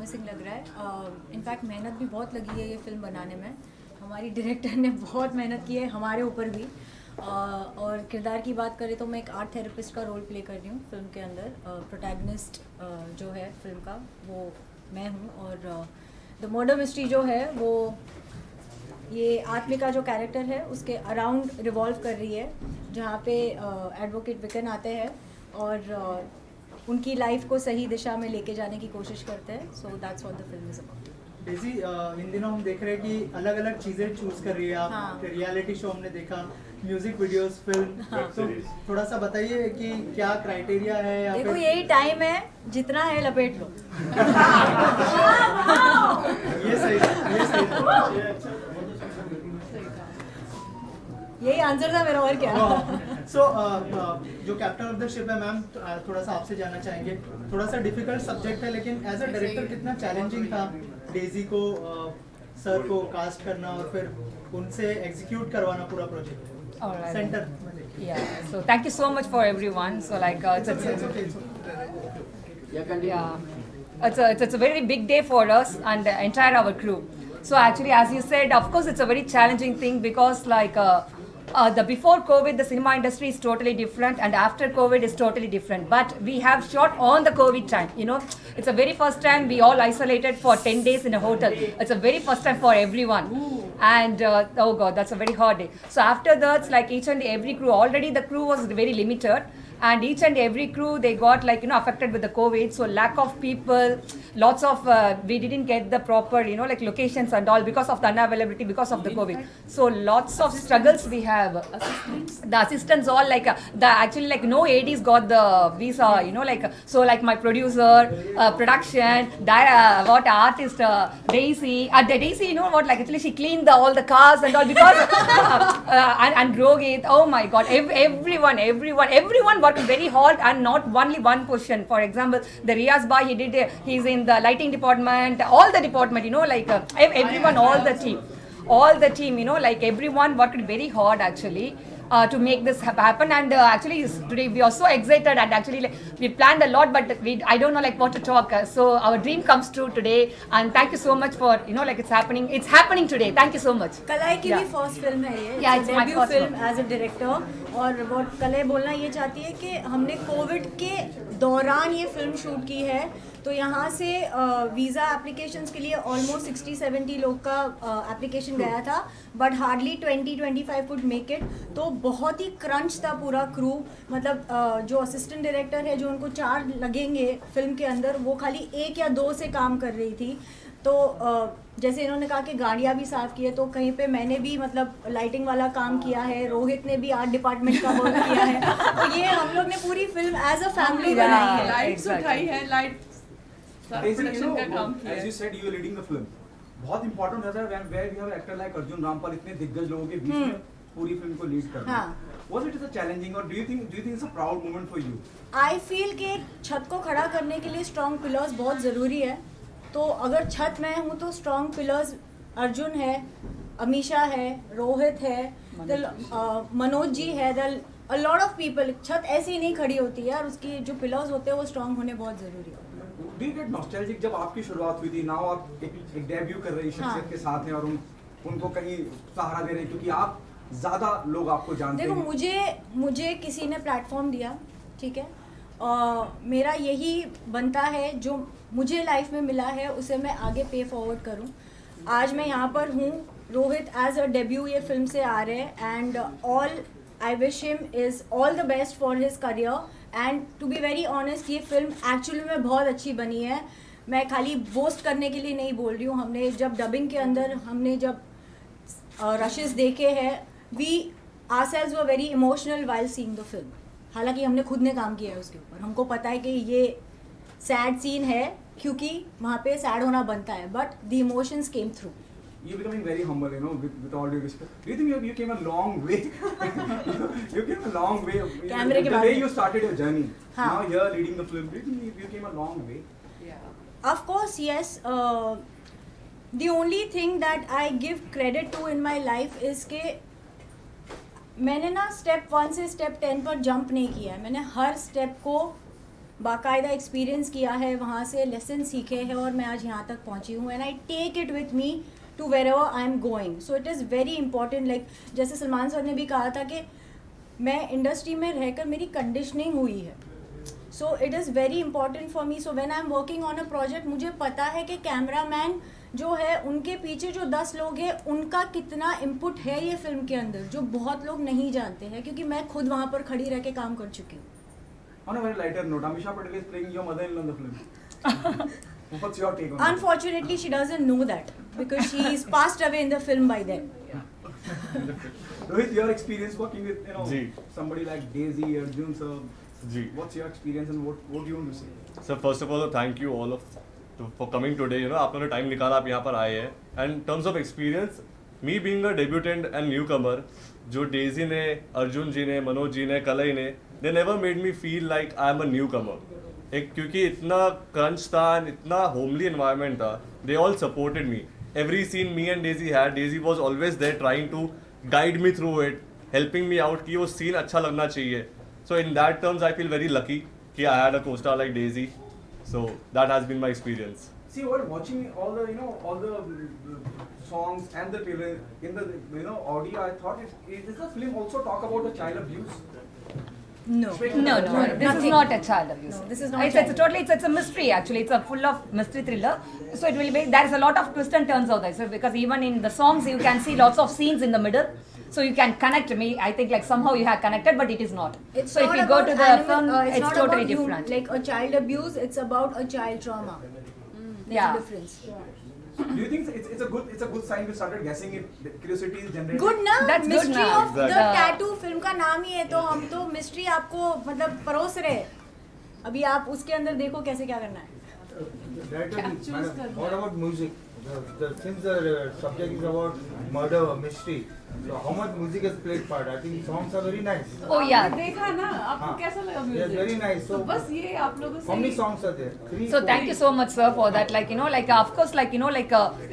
Promising लग रहा है। इनफैक्ट मेहनत भी बहुत लगी है ये फिल्म बनाने में। हमारी डायरेक्टर ने बहुत मेहनत की है हमारे ऊपर भी। और किरदार की बात करें तो मैं एक आर्ट थेरेपिस्ट का रोल प्ले कर रही हूँ फिल्म के अंदर। प्रोटैगनिस्ट जो है फिल्म का वो मैं हूँ। और द मर्डर मिस्ट्री जो है वो ये आत्मिका जो कैरेक्टर है उसके अराउंड रिवॉल्व कर रही है, जहाँ पे एडवोकेट विकन आते हैं और उनकी लाइफ को सही दिशा में लेके जाने की कोशिश करते हैं। So that's what the film is about. Daisy, इन दिनों हम देख रहे हैं कि अलग अलग चीज़ें चूज कर रही है आप। हाँ। रियलिटी शो हमने देखा, म्यूजिक वीडियोस, फिल्म। हाँ। तो थोड़ा सा बताइए कि क्या क्राइटेरिया है या देखो फिर यही टाइम है, जितना है लपेट लो। ये सही है, ये सही है। यही आंसर था मेरा, और क्या। सो जो कैप्टन ऑफ द शिप है मैम, थोड़ा सा आपसे जानना चाहेंगे। थोड़ा सा डिफिकल्ट सब्जेक्ट है, लेकिन एज अ डायरेक्टर कितना चैलेंजिंग था डेजी को सर को कास्ट करना और फिर उनसे एग्जीक्यूट करवाना पूरा project All right. Centre. Yeah. So thank you so much for everyone. So like it's a very big day for us and the entire our crew. So actually, as you said, of course, it's a very challenging thing because like the before COVID, the cinema industry is totally different, and after COVID is totally different. But we have shot on the COVID time. You know, it's a very first time we all isolated for 10 days in a hotel. It's a very first time for everyone. And oh god, that's a very hard day. So after that, like each and every crew, already the crew was very limited. And each and every crew, they got like, you know, affected with the COVID. So lack of people, lots of, we didn't get the proper, you know, like locations and all because of the unavailability, because of the COVID. So lots of struggles we have. The assistants all like, actually like no ADs got the visa, you know, like, so like my producer, production, what artist, Daisy, the Daisy, you know what, like actually she cleaned all the cars and all because, and Rohit, oh my god, everyone worked very hard and not only one position. For example, the Riaz Bhai, he's in the lighting department, all the department, you know, like everyone, all the team, you know, like everyone worked very hard actually. To make this happen, and actually today we are so excited, and actually like, we planned a lot, but I don't know like what to talk. So our dream comes true today, and thank you so much for, you know, like it's happening today. Thank you so much. कलाई की भी Yeah. First film है ये। Yeah, it's my debut first film as a director. और वो कलाई बोलना ये चाहती है कि हमने कोविड के दौरान ये फिल्म शूट की है, तो यहाँ से वीज़ा एप्लीकेशंस के लिए ऑलमोस्ट 60-70 लोग का एप्लीकेशन गया था, but hardly 20-25 could make it. तो बहुत ही क्रंच था पूरा क्रू। मतलब जो असिस्टेंट डायरेक्टर है, जो उनको 4 लगेंगे फिल्म के अंदर, वो खाली 1 या 2 से काम कर रही थी। तो जैसे इन्होंने कहा कि गाड़ियाँ भी साफ़ की है, तो कहीं पे मैंने भी मतलब लाइटिंग वाला काम किया है, रोहित ने भी आर्ट डिपार्टमेंट का वर्क किया है। तो ये हम लोग ने पूरी फिल्म एज अ फैमिली बनाई है। लाइट्स उठाई है, लाइट Basically, you प्रोडक्शन का know, काम किया as you है। said, you are leading the film. बहुत important रहता है where we have an actor like Arjun Rampal, इतने दिग्गज लोगों के बीच में पूरी फिल्म को लीड करना। हाँ। Was it a challenging or do you think it's a proud moment for you? I feel कि छत को खड़ा करने के लिए स्ट्रॉन्ग पिलर्स बहुत ज़रूरी है। तो अगर छत मैं हूँ तो स्ट्रॉन्ग पिलर्स अर्जुन है, अमीशा है, रोहित है, मनोज जी है, अ लॉट ऑफ पीपल। छत ऐसे ही नहीं खड़ी होती है, और उसकी जो पिलर्स होते हैं वो स्ट्रॉन्ग होने बहुत ज़रूरी है। Do you get nostalgic जब आपकी शुरुआत हुई थी, now आप एक डेब्यू कर रही शख्सियत के साथ हैं और उनको कहीं सहारा दे रहे हैं, क्योंकि आप ज़्यादा लोग आपको जानते देखो, हैं। मुझे किसी ने प्लेटफॉर्म दिया, ठीक है, मेरा यही बनता है जो मुझे लाइफ में मिला है उसे मैं आगे पे फॉरवर्ड करूं। आज मैं यहाँ पर हूँ, रोहित एज अ डेब्यू ये फिल्म से आ रहे हैं, and all I wish him is all the best for his career. And to be very honest, ये फिल्म एक्चुअली में बहुत अच्छी बनी है। मैं खाली बोस्ट करने के लिए नहीं बोल रही हूँ। हमने जब डबिंग के अंदर हमने जब रशेस देखे हैं, we ourselves were very emotional while seeing the film. हालांकि हमने खुद ने काम किया है उसके ऊपर, हमको पता है कि ये सैड सीन है क्योंकि वहाँ पे सैड होना बनता है, but the emotions came through. You're becoming very humble, you know, with all due respect. Do you think you came a long way? You came a long way. कैमरे के The बाद way you started your journey. हाँ. Now you're leading the film. Do you think you came a long way? Of course, yes. The only thing that I give credit to in my life is कि मैंने ना step 1 से step 10 पर jump नहीं किया है। मैंने हर step को बाकायदा एक्सपीरियंस किया है, वहाँ से लेसन सीखे हैं और मैं आज यहाँ तक पहुँची हूँ. And I take it with me to wherever I am going. So it is very important. Like जैसे सलमान सर ने भी कहा था कि मैं इंडस्ट्री में रहकर मेरी कंडीशनिंग हुई है. सो it is very important for me. So when I am working on a project, मुझे पता है कि कैमरामैन जो है, उनके पीछे जो 10 लोग हैं, उनका कितना इनपुट है ये फिल्म के अंदर, जो बहुत लोग नहीं जानते हैं, क्योंकि मैं खुद वहाँ पर खड़ी रह के काम कर चुकी हूँ. On a very lighter note, Amisha Patel is playing your mother-in-law in the film. What's your take on that? Unfortunately, she doesn't know that because she's passed away in the film by then. Rohit, your experience working with जी. somebody like Daisy or Arjun sir. जी. What's your experience and what do you want to say? Sir first of all thank you all of for coming today. आपने time निकाला, आप यहाँ पर आए हैं. And terms of experience, me being a debutante and newcomer, जो Daisy ने, अर्जुन जी ने, मनोज जी ने, कलई ने, they never made me feel like I am a newcomer. क्योंकि इतना क्रंच था, इतना होमली एनवायरनमेंट था. They all supported me. Every scene me and Daisy had, Daisy was always there trying to guide me through it, helping me out कि वो scene अच्छा लगना चाहिए. So in that terms I feel very lucky कि I had a co-star like Daisy. So that has been my experience. See, while watching all the songs and the trailer in the audio, I thought does the film also talk about the child abuse? No. No, this Nothing. is not a child abuse. No, this is not It's child totally, it's a mystery actually. It's a full of mystery thriller. So it will be, there is a lot of twists and turns out there. So because even in the songs you can see lots of scenes in the middle. So you can connect me. I think like somehow you have connected, but it is not. It's so not if you go about to the film, it's it's not totally about different. like a child abuse. It's about a child trauma. There's Yeah. a difference. Do you think it's a good sign we started guessing it? The curiosity is generated. Good ना? That's good Mystery ना. of the Exactly. tattoo film का नाम ही है, तो हम तो mystery आपको मतलब परोस रहे. अभी आप उसके अंदर देखो कैसे क्या करना है. What about music? Since the subject is about murder or mystery, so how much music has played part? I think songs are very nice. Oh yeah. आपने देखा ना, आपको हाँ. कैसा लगा Yes, म्यूजिक? very nice. तो So बस ये आप लोगों से how many songs are there? Three. So four? thank you so much, sir, for that. Like of course,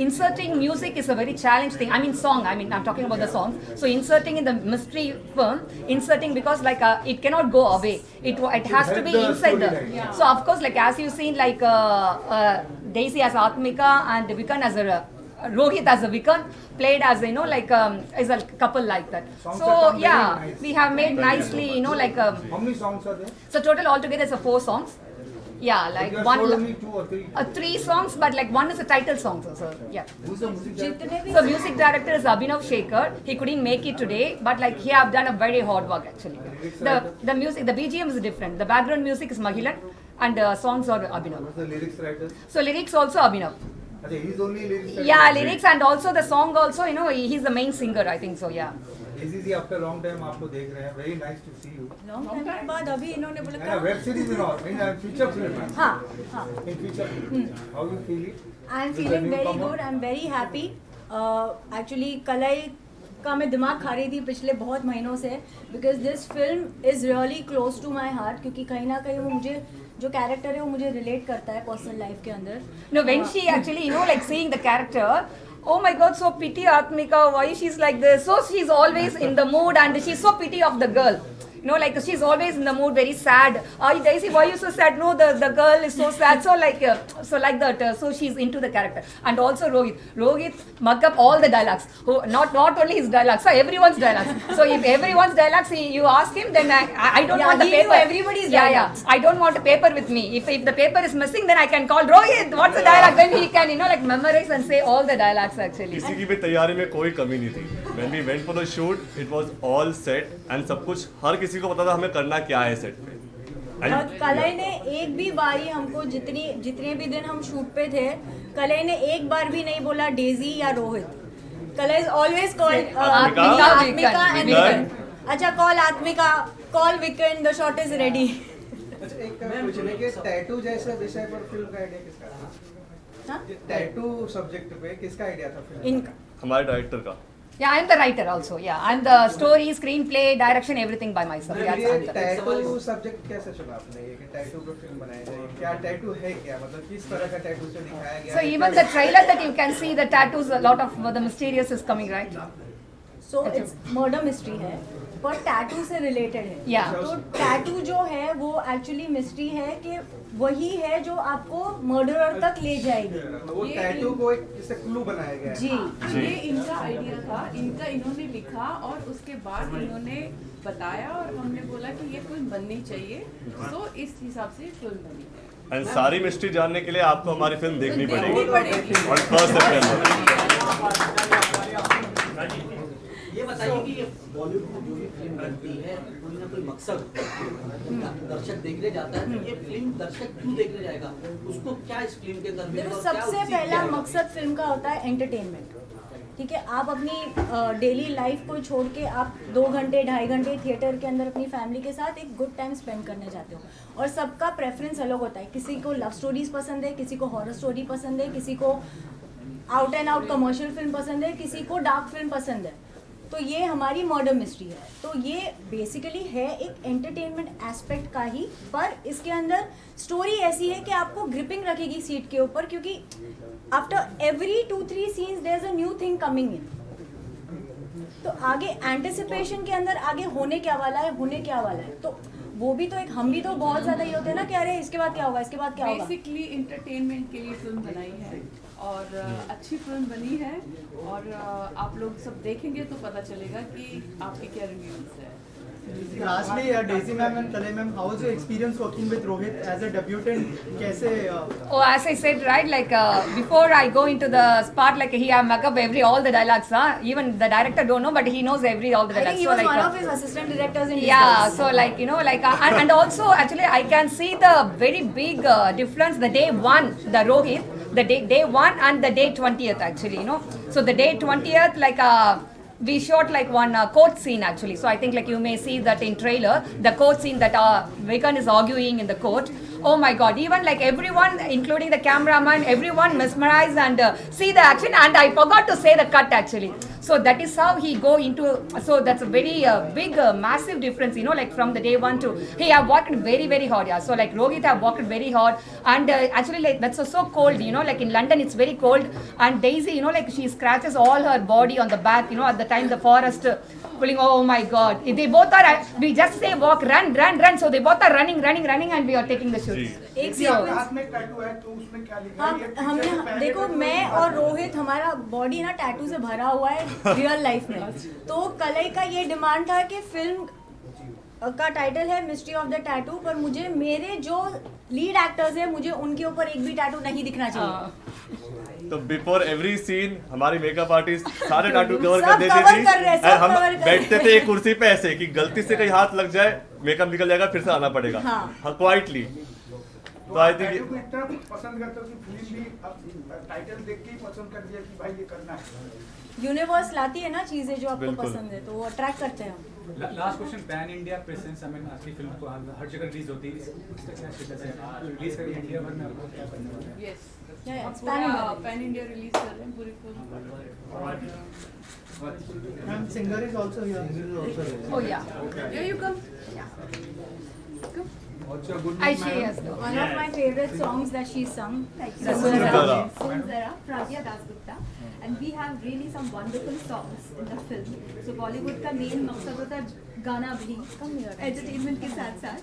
inserting music is a very challenge thing. I mean, song. I mean, I'm talking about the songs. So inserting in the mystery film, because it cannot go away. It has to be help the inside the. storyline. Yeah. So of course, like as you've seen, Daisy as Atmika and Vikan as a. Rohit as a Vikan played as as a couple like that. Songs So have come yeah, very nice. we have made nicely, How many songs are there? so total altogether it's a 4 songs. Yeah, like You have one. told only 2 or 3. 3 songs, but like one is a title song. So yeah. Who's the music director? जितने भी So music director is Abhinav Shekhar. He couldn't make it today, but like he have done a very hard work actually. The music, the BGM is different. The background music is Mahilan, and songs are Abhinav. Who's the lyrics writer? So lyrics also Abhinav. Okay, he's only lyrics writer. Yeah, lyrics and also the song also. He's the main singer. I think so. Yeah. ACC after a long time आपको देख रहे हैं. Very nice to see you. Long time के बाद अभी इन्होंने बोला And a web series and all. In a future film. हाँ हाँ. In future film. How you feel it? I am With the feeling very newcomer? Good. I am very happy. Actually Kalai का मैं दिमाग खा रही थी पिछले बहुत महीनों से, because this film is really close to my heart, क्योंकि कहीं ना कहीं वो मुझे जो कैरेक्टर है वो मुझे रिलेट करता है पर्सनल लाइफ के अंदर. No, when she actually, like seeing the character, oh my god, so pity Atmika, why she's like this. So she's always in the mood and she's so pity of the girl. Like she's always in the mood, very sad. Daisy, why you so sad? No, the girl is so sad. So like that. So she's into the character. And also Rohit mug up all the dialogues. Not only his dialogues, so everyone's dialogues. So if everyone's dialogues, you ask him, then I don't want the he knew paper. everybody's Yeah. dialogues. I don't want a paper with me. If the paper is missing, then I can call Rohit. What's the dialogue? Then he can memorize and say all the dialogues actually. किसी की भी तैयारी में कोई कमी नहीं थी. When we went for the shoot, it was all set and सब कुछ हर किसी को पता था हमें करना क्या है सेट पे. और कलई ने एक भी बारी हमको जितने भी दिन हम शूट पे थे, कलई ने एक बार भी नहीं बोला डेजी या Rohit. Kalai is always called Atmika and Vikan. अच्छा, call Atmika, call Vikan, the shot is ready. अच्छा, एक पूछने के टैटू जैसे विषय पर फिल्म का आइडिया किसका था? टैटू सब्जेक्ट पे किसका आइडिया था फिल्म? इनका. हमारे डायरेक्टर का. Yeah, I'm the writer also. Yeah, I'm the story, screenplay, direction, everything by myself. Yeah, ये I'm the writer. Tattoo subject कैसे चुना आपने? ये कि टैटू पे फिल्म बनाई जाए, क्या टैटू है, क्या मतलब किस तरह का टैटू से दिखाया गया So है? even the trailer that you can see, the tattoos, a lot of the mysterious is coming, right? So it's murder mystery है. पर टैटू से रिलेटेड है। Yeah. तो टैटू जो है वो एक्चुअली मिस्ट्री है कि वही है जो आपको मर्डरर तक ले जाएगी। वो टैटू को एक इससे क्लू बनाया गया है। जी ये इनका आइडिया था, इन्होंने लिखा और उसके बाद इन्होंने बताया और हमने बोला कि ये फिल्म बननी चाहिए, तो इस हिसाब से फिल्म बनी है। एंड सारी मिस्ट्री जानने के लिए आपको हमारी फिल्म देखनी देखनी पड़ेगी पड़ेगी। और 1 सितंबर। ये बताइए कि ये बॉलीवुड में जो भी फिल्म बनती है कोई ना कोई मकसद दर्शक देखने जाता है, तो ये फिल्म दर्शक क्यों देखने जाएगा, उसको क्या इस फिल्म के अंदर देखो मिलेगा, क्या सबसे उसकी पहला क्या है? मकसद फिल्म का होता है एंटरटेनमेंट। ठीक है, आप अपनी डेली लाइफ को छोड़ के आप 2 घंटे 2.5 घंटे थिएटर के अंदर अपनी फैमिली के साथ एक गुड टाइम स्पेंड करने जाते हो। और सबका प्रेफरेंस अलग होता है, किसी को लव स्टोरीज पसंद है, किसी को हॉरर स्टोरी पसंद है, किसी को out and out commercial film पसंद है, किसी को डार्क फिल्म पसंद है। तो ये हमारी मर्डर मिस्ट्री है। तो ये बेसिकली है एक एंटरटेनमेंट एस्पेक्ट का ही, पर इसके अंदर स्टोरी ऐसी है कि आपको ग्रिपिंग रखेगी सीट के ऊपर, क्योंकि after every 2-3 scenes there is a new thing coming in. तो आगे एंटिसिपेशन के अंदर आगे होने क्या वाला है, होने क्या वाला है। तो वो भी तो एक, हम भी तो बहुत ज़्यादा ये होते हैं ना कि अरे इसके बाद क्या होगा, इसके बाद क्या होगा। बेसिकली इंटरटेनमेंट के लिए फिल्म बनाई है और अच्छी फिल्म बनी है और आप लोग सब देखेंगे तो पता चलेगा कि आपके क्या रिव्यूज है। Lastly, Daisy ma'am and Kalai ma'am, how was your experience working with Rohit as a debutant? कैसे Oh, as I said, right, like before I go into the spot, like he have make up all the dialogues, huh? Even the director don't know, but he knows all the I dialogues. think he So, was like, one of his assistant directors in yeah, disguise. so like like and also actually I can see the very big difference the day one, the Rohit, the day 1 and the day 20th actually, so the day 20th like we shot like one court scene actually, so I think like you may see that in trailer, the court scene that Vikan is arguing in the court. Oh my god, even like everyone including the cameraman, everyone mesmerized and see the action, and I forgot to say the cut actually. So that is how he go into, so that's a very big massive difference, like from the day 1 to he have worked very very hard. Yeah, so like Rohit have worked very hard, and actually like that's so cold, like in London it's very cold, and Daisy like she scratches all her body on the back, at the time the forest pulling. Oh my god, they both are, we just say walk, run, so they both are running and we are taking the shoots. एक sequence में tattoo है तो उसमें क्या लिखा है? हम देखो, मैं और रोहित हमारा बॉडी ना टैटू से भरा हुआ है रियल लाइफ में। तो कलई का ये डिमांड था कि फिल्म का टाइटल है मिस्ट्री ऑफ द टैटू, पर मुझे मेरे जो लीड एक्टर्स हैं मुझे उनके ऊपर एक भी टैटू नहीं दिखना चाहिए। तो बिफोर एवरी सीन हमारी मेकअप आर्टिस्ट सारे टैटू कवर सब कर देती cover थी कर रहे हैं, सब और हम cover कर रहे हैं। बैठते थे एक कुर्सी पे ऐसे कि गलती से कहीं हाथ लग जाए मेकअप निकल जाएगा, फिर से आना पड़ेगा। हाँ। क्वाइटली। तो आई थिंक को इतना पसंद करते हो कि फिल्म भी अब टाइटल देख के ही पसंद कर दिया कि भाई ये करना है। यूनिवर्स लाती है ना चीजें जो आपको बिल्कुल। पसंद है, तो वो अट्रैक्ट करते हैं हम। Last question, pan India presence, I mean आपकी फिल्म तो हर जगह रिलीज होती है, इसका क्या स्टेटस है? रिलीज करेंगे इंडिया भर में, आपको क्या करना है? Yes, it's pan-India. Pan India release कर रहे हैं पूरी film. Ma'am, singer is also here. Oh yeah, Yeah, you come. What's your good I name, she madam? has though. One of my favorite songs that she sung, The Sundara. Sundara, Pragya Dasgupta, and we have really some wonderful songs in the film. So Bollywood का main मकसद होता है गाना भी, entertainment के साथ साथ.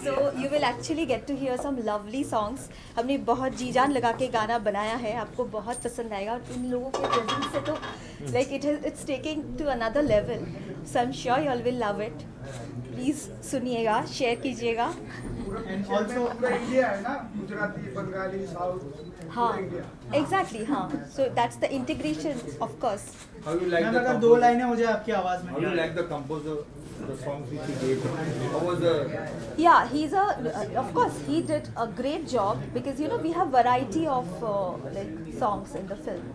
So you will actually get to hear some lovely songs. हमने बहुत जी जान लगा के गाना बनाया है, आपको बहुत पसंद आएगा और इन लोगों के presence से तो like it's taking to another level. So I'm sure you all will love it. Please सुनिएगा, share कीजिएगा. And also, पूरा इंडिया है ना, गुजराती, बंगाली, साउथ, हाँ, पूरा इंडिया। exactly हाँ. So that's the integration, of course. How you like ma'am the अगर 2 composer? लाइनें हो जाए आपकी आवाज में। How you like the composer, the songs which he gave? How was the? Yeah, of course he did a great job because we have variety of like songs in the film.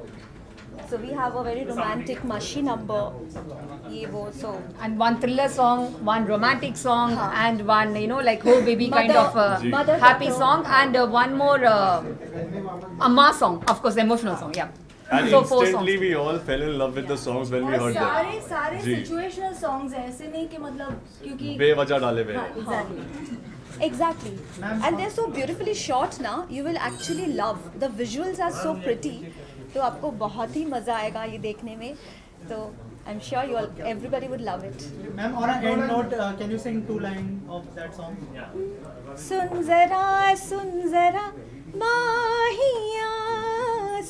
So we have a very romantic mushy number, ये वो, so And one thriller song, one romantic song, हाँ. and one like oh baby kind of mother happy daughter. song, and one more a mass song, of course, emotional song, yeah. and So 4 instantly songs. we all fell in love with the songs when we और heard them. सारे जी। Situational songs हैं, ऐसे नहीं कि मतलब क्योंकि बेवजह डाले हुए हाँ, हैं। exactly. exactly. And they're so beautifully shot now. You will actually love. The visuals are so pretty. तो आपको बहुत ही मज़ा आएगा ये देखने में. तो I'm sure everybody would love it. Ma'am, on an end note, can you sing 2 lines of that song? सुन जरा माहिया,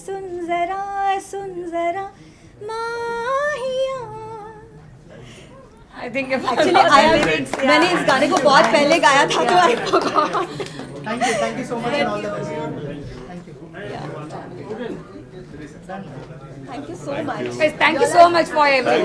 सुन जरा माहिया. I think Actually, मैंने इस गाने को बहुत पहले गाया था, तो I forgot. Thank you so much and all the best. Thank you. Thank you so much. Guys, thank you so much for everything.